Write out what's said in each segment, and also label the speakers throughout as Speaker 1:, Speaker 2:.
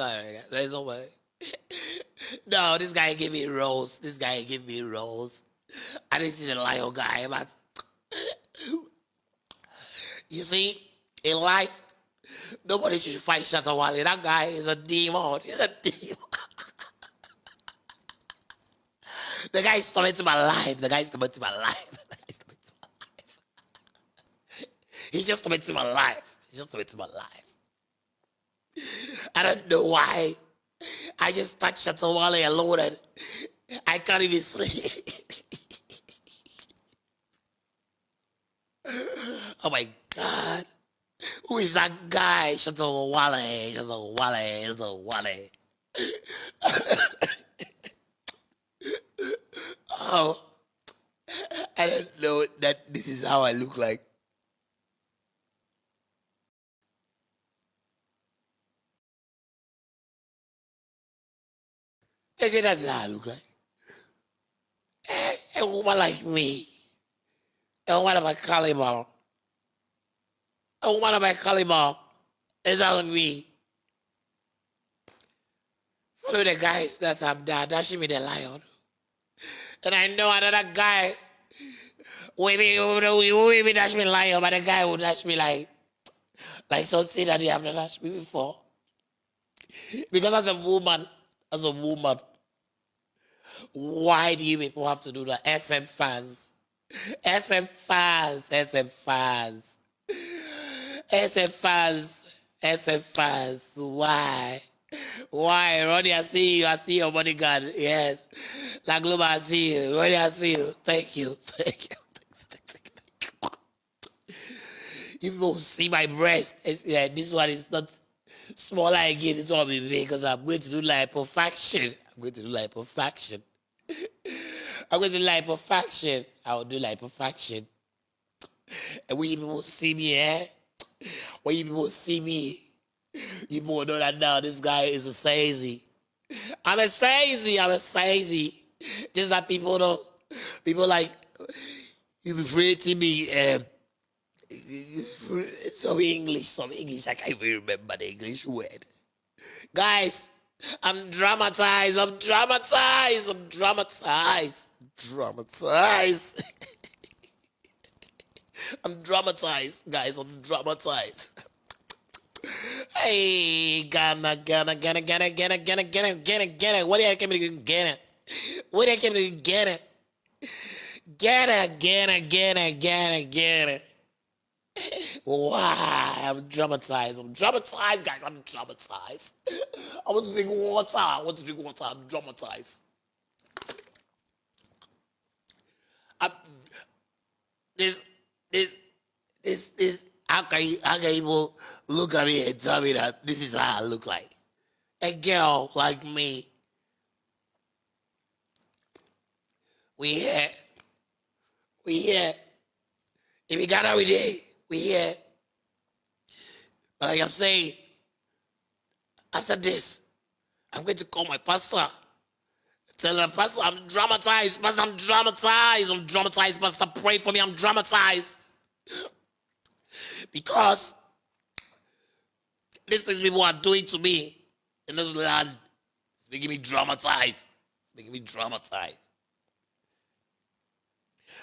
Speaker 1: Sorry, there's no way. No, this guy gave me rose. This guy gave me rose. I didn't see the lion guy, but you see, in life, nobody should fight Shattawale. That guy is a demon. He's a demon. The guy is tormenting my life. The guy is tormenting my life. The guy is tormenting my life. He's just tormenting my life. He's just tormenting my life. I don't know why. I just touched Shattawale alone and I can't even sleep. Oh my God. Who is that guy? Shattawale. Shattawale. Shattawale. Oh, I don't know that this is how I look like. They say that's how I look like. A woman like me, a woman of my caliber, a woman of my caliber is on me. Follow the guys that I'm dashing me the lion. And I know another guy will be dash me lion, but the guy will dash me like something that they have not dashed me before. Because as a woman, why do you people have to do that? SM fans. SM fans. SM fans. SM fans. SM fans. Why? Why? Ronnie, I see you. I see your bodyguard. Yes. La Globa, I see you. Ronnie, I see you. Thank you. Thank you. You will see my breast. Yeah, this one is not smaller again. This one will be big because I'm going to do liposuction. I'm going to do liposuction. I'm going to do liposuction. I will do liposuction. And when you people see me, when you people see me, you people know that now this guy is a sazy. I'm a sazy. I'm a sazy. Just that people don't. People like you be rating me. Some English. I can't even remember the English word. Guys, I'm dramatized. I'm dramatized. I'm dramatized. Dramatized. I'm dramatized, guys. I'm dramatized. Hey, Ghana. What do you came to Ghana? What do you came to Ghana? Ghana. Wow, I'm dramatized. I'm dramatized, guys. I'm dramatized. I want to drink water. I'm dramatized. This. How can you look at me and tell me that this is how I look like? A girl like me. We here. If we got every day, we here. But like I'm saying, after this, I'm going to call my pastor. Tell him, Pastor, I'm dramatized. Pastor, I'm dramatized. Pastor, pray for me. I'm dramatized. Because these things people are doing to me in this land, it's making me dramatized.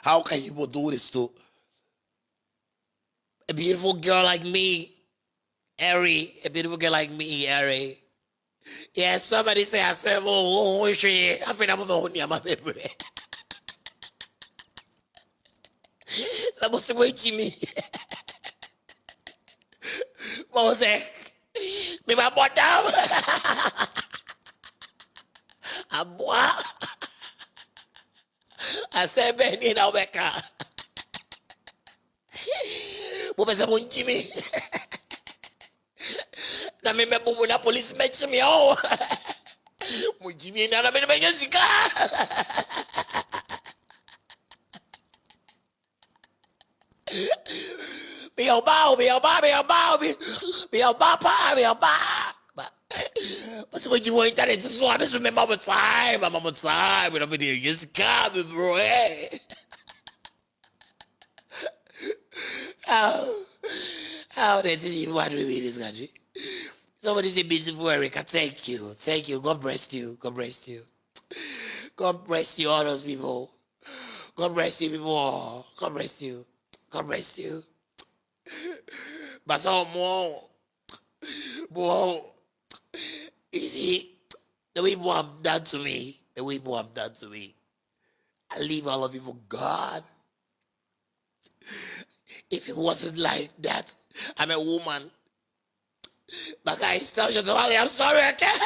Speaker 1: How can people do this to a beautiful girl like me, Ari? A beautiful girl like me, Ari. Yeah, somebody say, I said, oh, shit. I think I'm going to my baby. Someone say, wait, Jimmy. What was that? Me, my bottom. A boy. I said, Benny, now, Becca. What was that, Jimmy? Na me bubu na police match me oh. Mo Jimmy na me me sika. Be o ba. But so you want that is so I just remember my time. When I'm there, you scar me, bro. How does it even want to be in this country? Somebody say beautiful Erica. Thank you. Thank you. God bless you. God bless you. God bless you, all those people. God bless you, people. God bless you. God bless you. But some more, you see, the way people have done to me, the way people have done to me, I leave all of you for God. If it wasn't like that, I'm a woman. But guys, tell Shattawale, I'm sorry, I can't.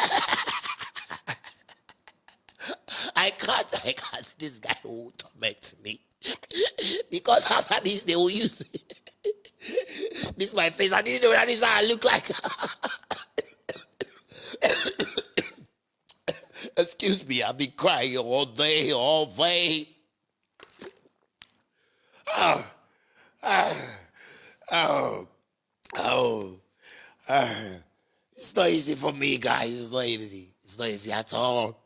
Speaker 1: I can't. This guy will torment me. Because after this, they will use it. This is my face. I didn't know that this is how I look like. Excuse me, I've been crying all day, all day. Oh, oh, oh. It's not easy for me, guys. It's not easy. It's not easy at all.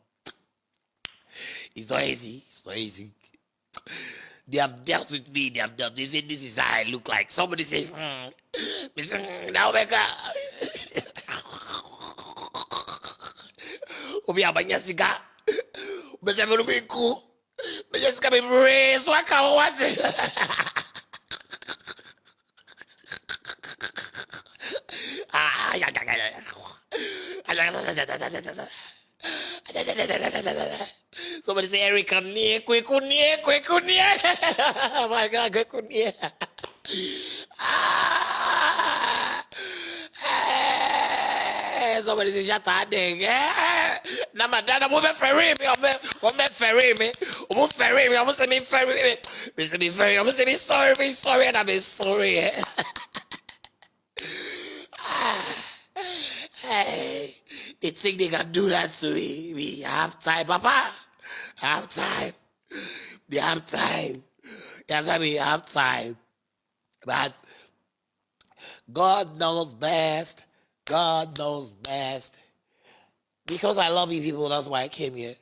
Speaker 1: It's not easy. It's not easy. They have dealt with me. They say this is how I look like. Somebody say, now Becca. Obi abanya sika. Bese me be cool. Bese sika be raise waka what. Somebody say Erica near quick near. Oh my god, quick near. Somebody say Shatta ding. Na madana mo be ferry me, o be ferry me. O ferry me, o say me ferry me. Me say me ferry, o say me sorry, and I'm sorry. Hey, they think they can do that to me. We have time, Papa. I have time. We have time. That's why we have time. But God knows best. God knows best. Because I love you people, that's why I came here.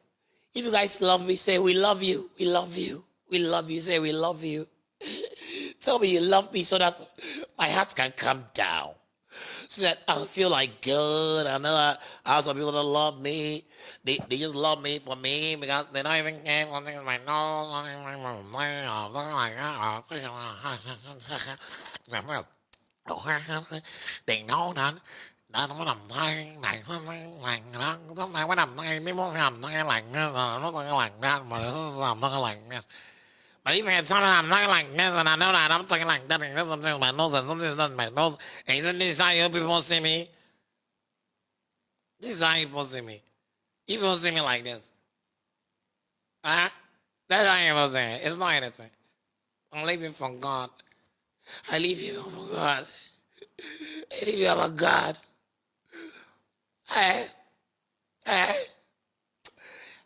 Speaker 1: If you guys love me, say we love you. We love you. We love you. Say we love you. Tell me you love me so that my heart can calm down. So that I feel like good. I know I have some people that love me. They just love me for me because they don't even care something in my nose. They know that. Đó nó làm thay này nó lúc này mới làm thay mấy món làm thay lạnh nó còn lạnh ra mà nó làm nó lạnh nha. But even if someone I'm not like this and I know that I'm talking like that and there's something in my nose and something's not in my nose. And isn't this how you people see me? This is how people see me. You people see me like this. Huh? That's how you people see me. It's not anything. I'm leaving for God. I leave you for God. I leave you for God.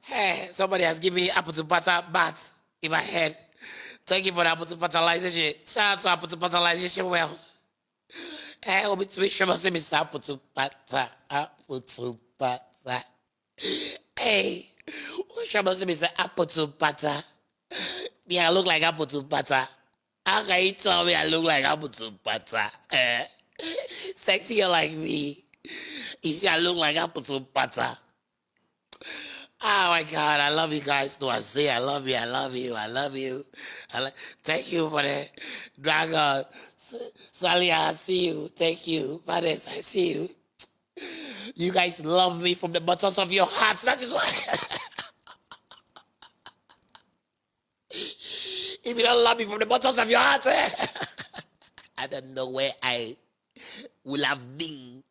Speaker 1: Hey, somebody has given me apple to butter bath in my head. Thank you for the apple to butterization. Shout out to apple to butterization world. Hey, Obi to be sure say me apple to butter. Hey, sure say me say apple to butter. Me, I look like apple to butter. How can you tell me I look like apple to butter? Sexier like me. You see, I look like apple to butter. Oh my God, I love you guys. No, I say I love you. Thank you for the dragon. Sally, I see you. Thank you. Fathers, I see you. You guys love me from the bottoms of your hearts. That is why. If you don't love me from the bottoms of your hearts, I don't know where I would have been.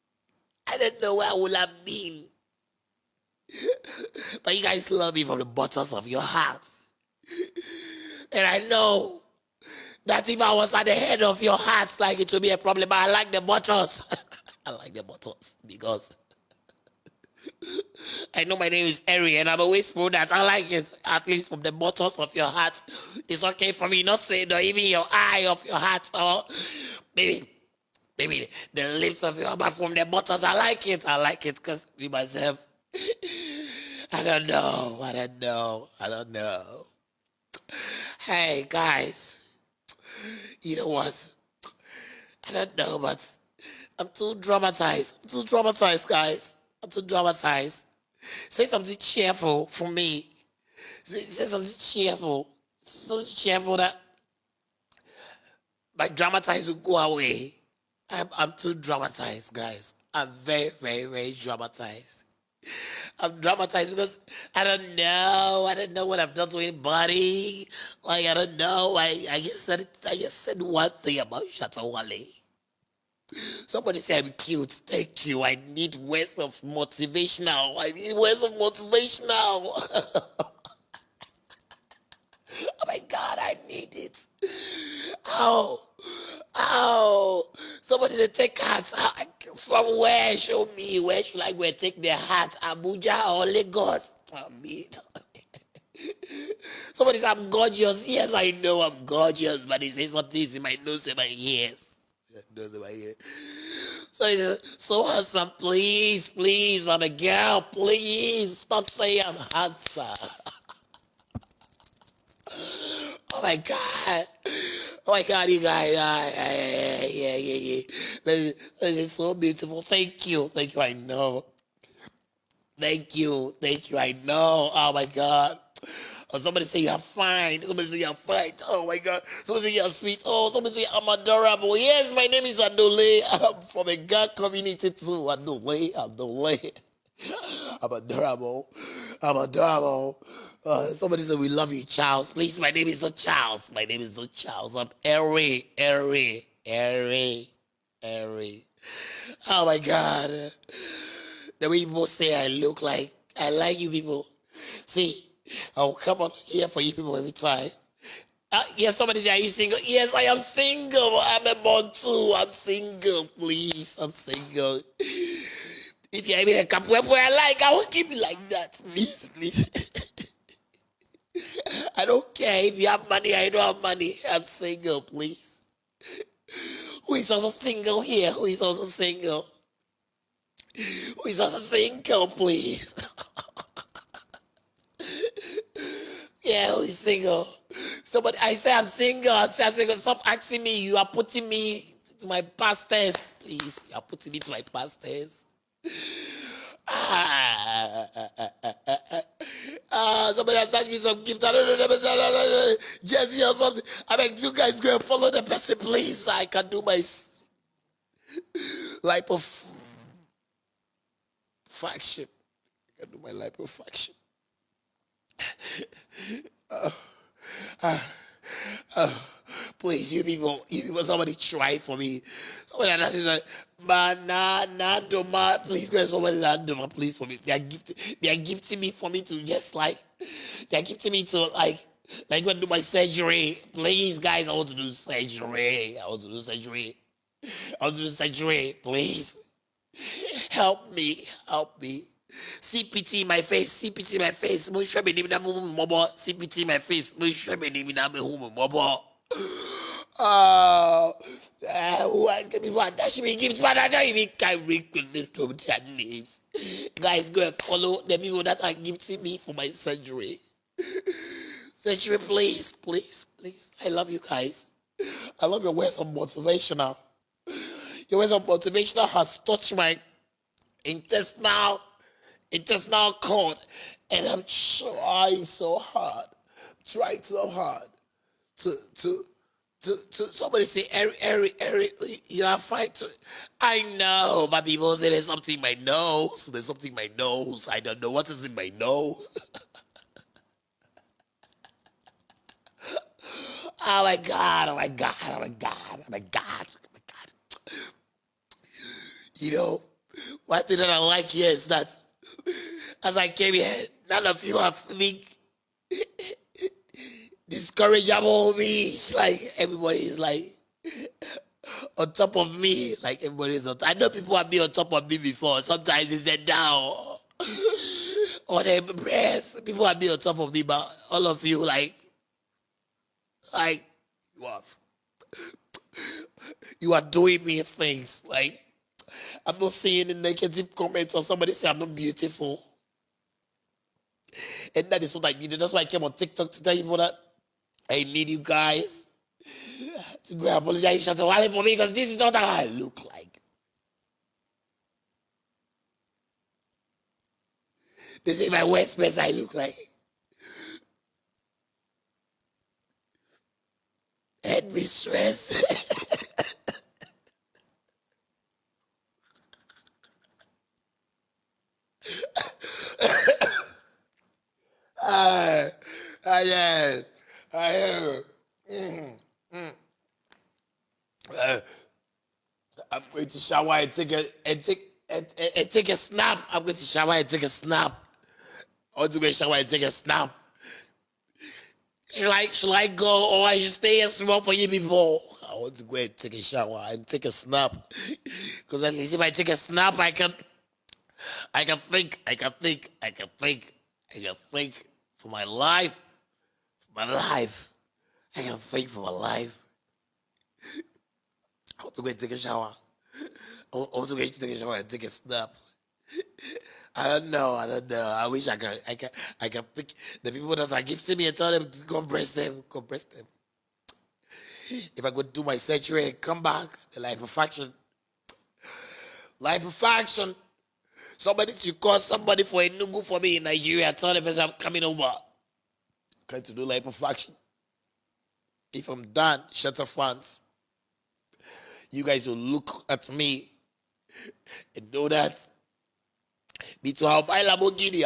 Speaker 1: I don't know where I would have been. But you guys love me from the bottoms of your hearts. And I know that if I was at the head of your hearts, like it would be a problem. But I like the buttons. I like the buttons because I know my name is Eri and I'm always proud that I like it, at least from the buttons of your heart. It's okay for me not saying or even your eye of your heart or maybe the lips of your heart, but from the buttons, I like it because me myself, I don't know. Hey guys, you know what? I don't know, but I'm too dramatized. I'm too dramatized, guys. I'm too dramatized. Say something cheerful for me. Say something cheerful. Something cheerful that my dramatized will go away. I'm too dramatized, guys. I'm very, very, very dramatized. I'm dramatized because I don't know. I don't know what I've done to anybody. Like I don't know. I just said one thing about Shattawale. Somebody said I'm cute. Thank you. I need words of motivational. I need words of motivational. Oh my God, I need it. Ow. Ow. Somebody said take hats. From where? Show me. Where should I go take the hat? Abuja or Lagos? Oh, me. Somebody said I'm gorgeous. Yes, I know I'm gorgeous, but he says something in my nose and my ears. Nose and my ears. So he said, so handsome, please, please, I'm a girl, please. Stop saying I'm handsome. Oh my God. Oh my God, you guys. Yeah. That is so beautiful. Thank you. Thank you. I know. Thank you. Thank you. I know. Oh my God. Oh, somebody say you're fine. Somebody say you're fine. Oh my God. Somebody say you're sweet. Oh, somebody say I'm adorable. Yes, my name is Adole. I'm from a God community too. Adole. I'm adorable. I'm adorable. Somebody said we love you, Charles. Please, my name is not Charles. My name is not Charles. I'm Eri. Oh my God. The way people say I look like, I like you people. See, I'll come on here for you people every time. Yes, somebody say, are you single? Yes, I am single. I'm a born too. I'm single, please. I'm single. If you're having a couple I like, I will keep it like that. Please. I don't care if you have money, I don't have money. I'm single, please. Who is also single here? Who is also single? Who is also single, please? Yeah, who is single? Somebody, I say I'm single. I say I'm single. Stop asking me. You are putting me to my past tense, please. You are putting me to my past tense. Somebody has touched me some gift. I don't know, Jesse or something. I beg you guys go and follow the person, please. So I can do my life of faction. I can do my life of faction. Please, you people, somebody try for me. Somebody that says, Bonah, Doma, please go and somebody that Doma, please for me. They are gifting me for me to just like, they are gifting me to like go and do my surgery. Please, guys, I want to do surgery. I want to do surgery. Please, help me. CPT in my face. CPT in my face. CPT in my face. That should be given, but I don't even can read their names. Guys, go and follow the people that are gifting me for my surgery. Surgery, please. I love you guys. I love your words of motivational. Your words of motivational has touched my intestinal cord, and I'm trying so hard to somebody say Eric, you are fine too. I know, but people say there's something in my nose. I don't know what is in my nose. Oh my God. You know, one thing that I like here is that as I came here, none of you have been discourageable me. Like everybody is like on top of me. Like everybody is on top. I know people have been on top of me before. Sometimes it's a down or their breast. People have been on top of me, but all of you like you are doing me things. Like I'm not seeing the negative comments or somebody say I'm not beautiful. And that is what I needed. That's why I came on TikTok to tell you that I need you guys to go apologize Shattawale for me because this is not how I look like. They say my worst mess I look like. Head mistress. Ah, yeah. I am. Uh, I'm going to shower and take a snap. I'm going to shower and take a snap. I want to go shower and take a snap. Should I go or I should stay and small for you before? I want to go and take a shower and take a snap. Because at least if I take a snap, I can think for my life. I can think for my life. I want to go and take a shower. I want to go and take a shower and take a snap. I don't know. I wish I can pick the people that are gifting me and tell them to compress them. If I go do my surgery and come back, the liposuction. Somebody to call somebody for a nugu for me in Nigeria. Tell the person I'm coming over. Going to do liposuction. If I'm done, Shatta fans, you guys will look at me and know that. Me too, I'll buy Lamborghini,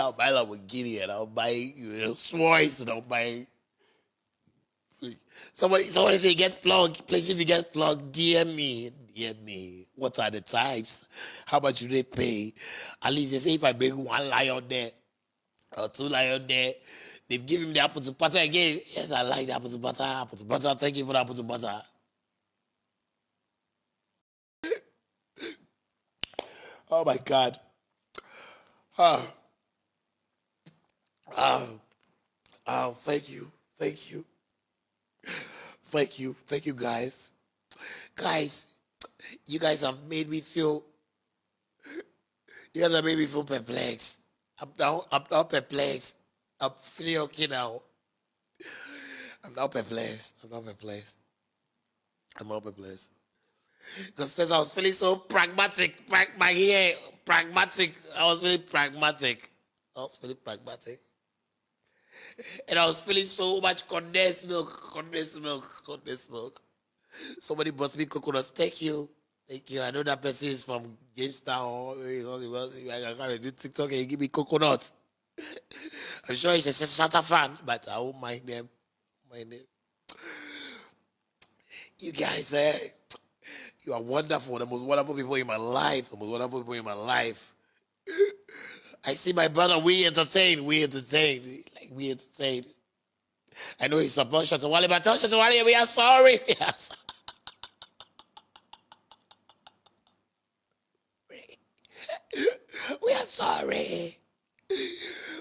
Speaker 1: and I'll buy Swords, and I'll buy. Somebody say get plugged. Please, if you get plugged, DM me. What are the types? How much do they pay? At least they say if I bring one lion there or two lion there, they've given me the apple to butter again. Yes, I like the apple to butter. Thank you for the apple to butter. Oh my God. Thank you, guys. Guys, you guys have made me feel. You guys have made me feel perplexed. I'm now perplexed. I'm feeling okay now. I'm not perplexed. Because first I was feeling so pragmatic. Pragmatic. I was feeling pragmatic. And I was feeling so much condensed milk. Somebody brought me coconuts. Thank you. I know that person is from Jamestown. I can't do TikTok and you give me coconuts. I'm sure he's a Shatta fan, but I won't mind them. You guys, you are wonderful. The most wonderful people in my life. I see my brother. We entertain. I know he's supposed to Shattawale, but tell Shattawale we are sorry. We are sorry. We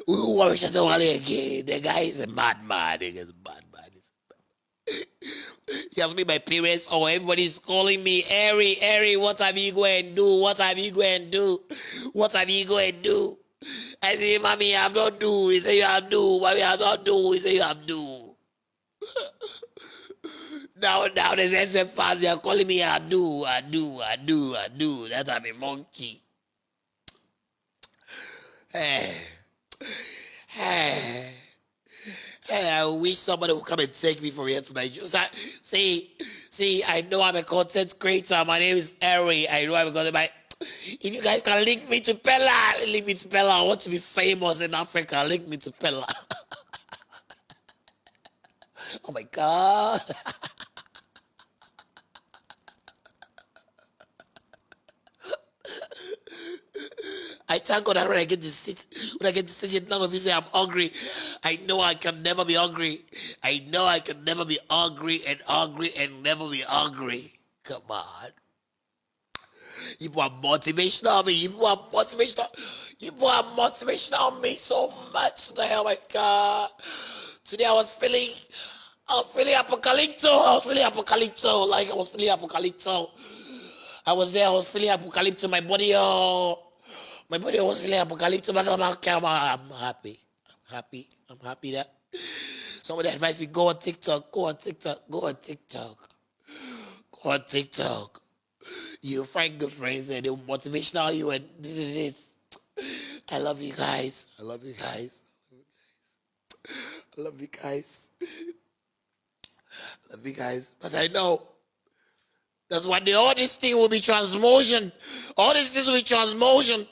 Speaker 1: won't worry Shattawale again. The guy is a madman. He has me my parents. Oh, everybody's calling me, Harry, what have you going to do? I say, Mommy, I have not do. He say, you have do. Mommy, I have not do. He say, you have do. Now there's SF fans. They are calling me, I do. That I'm a monkey. I wish somebody would come and take me from here tonight. Just see, I know I'm a content creator. My name is Harry. I know I'm a content creator. If you guys can link me to Pella. I want to be famous in Africa. Link me to Pella. Oh my God. I thank God that when I get to sit here, none of you say I'm hungry. I know I can never be hungry. And never be hungry. Come on. You are motivational me. You are motivational me so much today. Oh my God. Today I was feeling apocalypto. I was there, I was feeling apocalypto. My body was feeling apocalypto, but I'm happy. I'm happy that somebody advised me, go on TikTok. You'll find good friends and they'll motivational you, and this is it. I love you guys. I love you guys. I love you guys. I love you guys. But I know that's one day all this thing will be transmotion. All these things will be transmotion.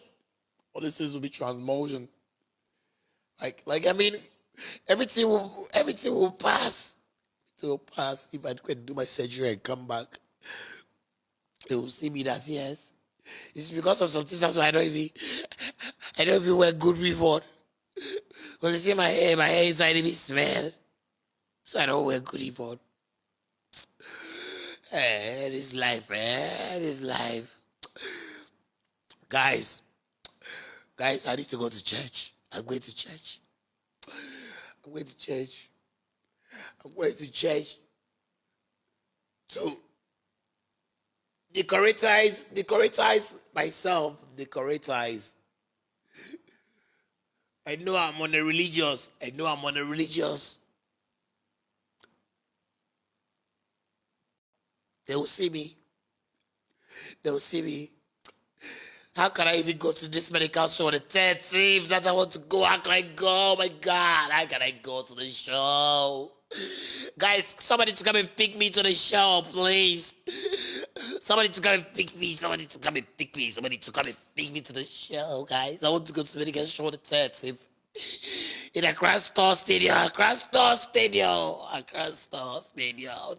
Speaker 1: All these things will be transmotion. Like I mean, everything will pass. It will pass. If I can do my surgery and come back, they will see me as yes. It's because of some things that's why I don't even wear good reward. Because you see my hair inside even smell. So I don't wear good reward. This life, this life. Guys, I need to go to church. I'm going to church. I'm going to church. I'm going to church to decoratize myself. Decoratize. I know I'm on a religious. They will see me. How can I even go to this medical show on the 13th? That I want to go. How can I go? Oh my God. How can I go to the show? Guys, somebody to come and pick me to the show, please. Somebody to come and pick me. Somebody to come and pick me to the show, guys. I want to go to the medical show on the 13th. In Accra Store Stadium. I want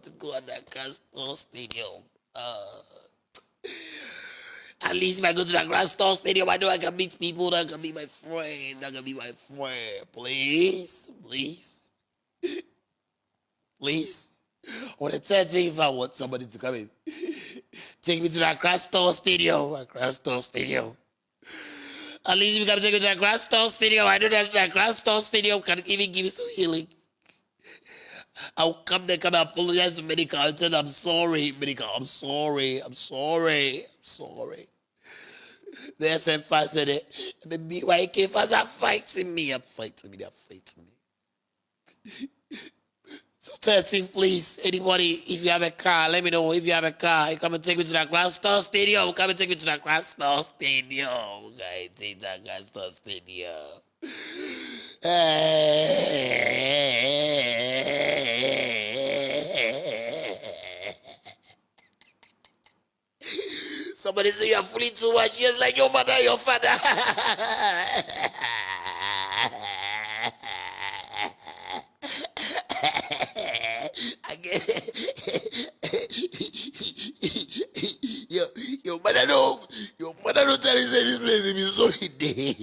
Speaker 1: to go on the Accra Store Stadium. At least if I go to the Grand Store Stadium, I know I can meet people that can be my friend. Please. On the 13th, I want somebody to come in. Take me to the Grand Store Stadium. At least if you can take me to the Grand Store Stadium, I know that the Grand Store Stadium can even give me some healing. I'll come there, come and apologize to medical and tell them I'm sorry, medical. I'm sorry. The SFA said it. The BYK fans are fighting me. They're fighting me. So 13, please, anybody, if you have a car, let me know. If you have a car, come and take me to the Grand Store Stadium. Guys, take the Grand Store Stadium. Somebody say you're fooling too much. Yes, like your mother, your father. Your mother know. Your mother don't tell you say this place is so hidden.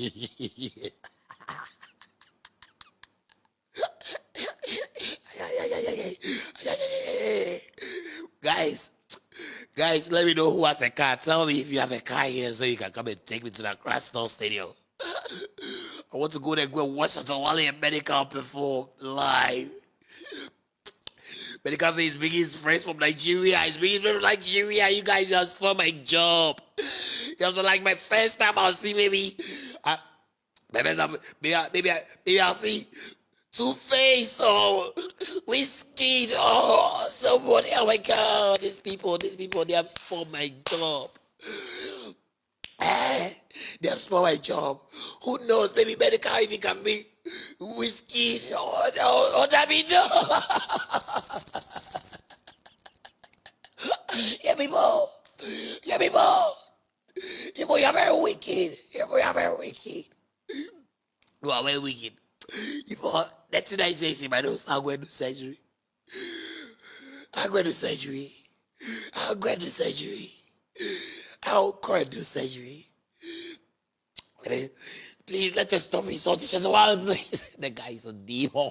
Speaker 1: Guys, let me know who has a car. Tell me if you have a car here so you can come and take me to the Crystal Stadium. I want to go there and go and watch Shattawale and Medical perform live. Medical says he's bringing his friends from Nigeria. You guys just for my job. It was like my first time I'll see maybe I'll see Two-Face or Whiskey or somebody. Oh my God, these people, they have spoiled my job. They have spoiled my job. Who knows? Maybe Medical even can be Whiskey or Davido. Yeah, people. People, you're very wicked. You are very wicked. That's what I say, my nose. I'm going to surgery. I'll go and do surgery. Please let us stop insulting Shattawale, please. The guy is a demon.